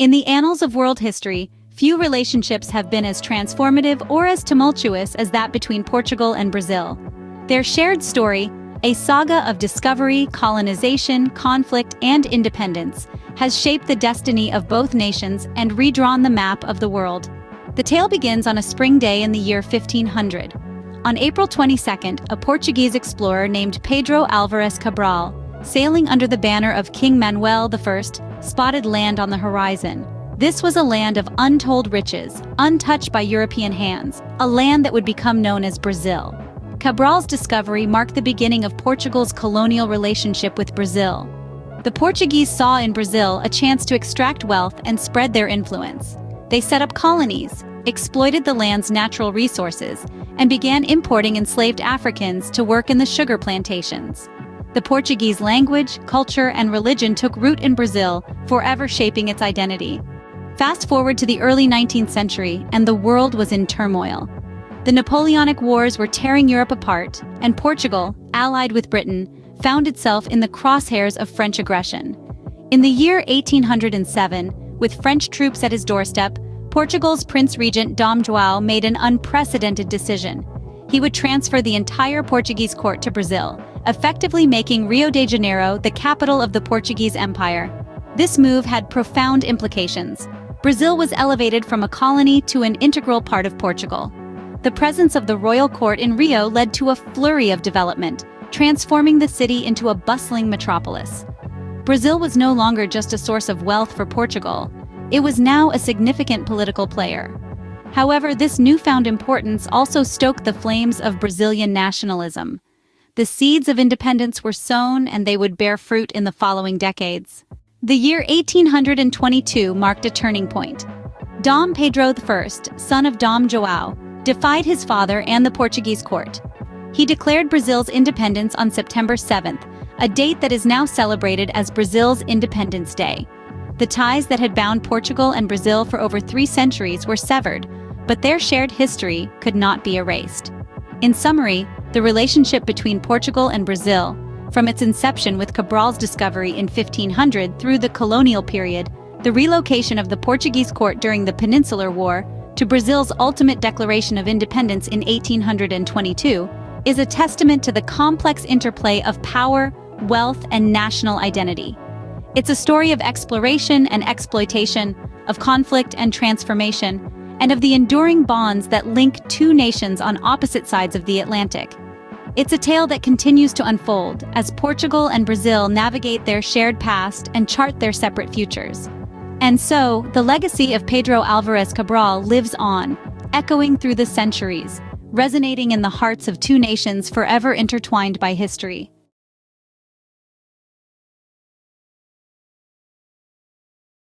In the annals of world history, few relationships have been as transformative or as tumultuous as that between Portugal and Brazil. Their shared story, a saga of discovery, colonization, conflict, and independence, has shaped the destiny of both nations and redrawn the map of the world. The tale begins on a spring day in the year 1500. On April 22nd, a Portuguese explorer named Pedro Álvares Cabral, sailing under the banner of King Manuel I, spotted land on the horizon. This was a land of untold riches, untouched by European hands, a land that would become known as Brazil. Cabral's discovery marked the beginning of Portugal's colonial relationship with Brazil. The Portuguese saw in Brazil a chance to extract wealth and spread their influence. They set up colonies, exploited the land's natural resources, and began importing enslaved Africans to work in the sugar plantations. The Portuguese language, culture, and religion took root in Brazil, forever shaping its identity. Fast forward to the early 19th century, and the world was in turmoil. The Napoleonic Wars were tearing Europe apart, and Portugal, allied with Britain, found itself in the crosshairs of French aggression. In the year 1807, with French troops at his doorstep, Portugal's Prince Regent Dom João made an unprecedented decision. He would transfer the entire Portuguese court to Brazil, effectively making Rio de Janeiro the capital of the Portuguese Empire. This move had profound implications. Brazil was elevated from a colony to an integral part of Portugal. The presence of the royal court in Rio led to a flurry of development, transforming the city into a bustling metropolis. Brazil was no longer just a source of wealth for Portugal. It was now a significant political player. However, this newfound importance also stoked the flames of Brazilian nationalism. The seeds of independence were sown, and they would bear fruit in the following decades. The year 1822 marked a turning point. Dom Pedro I, son of Dom João, defied his father and the Portuguese court. He declared Brazil's independence on September 7th, a date that is now celebrated as Brazil's Independence Day. The ties that had bound Portugal and Brazil for over 3 centuries were severed, but their shared history could not be erased. In summary, the relationship between Portugal and Brazil, from its inception with Cabral's discovery in 1500 through the colonial period, the relocation of the Portuguese court during the Peninsular War, to Brazil's ultimate declaration of independence in 1822, is a testament to the complex interplay of power, wealth, and national identity. It's a story of exploration and exploitation, of conflict and transformation, and of the enduring bonds that link two nations on opposite sides of the Atlantic. It's a tale that continues to unfold as Portugal and Brazil navigate their shared past and chart their separate futures. And so, the legacy of Pedro Álvares Cabral lives on, echoing through the centuries, resonating in the hearts of two nations forever intertwined by history.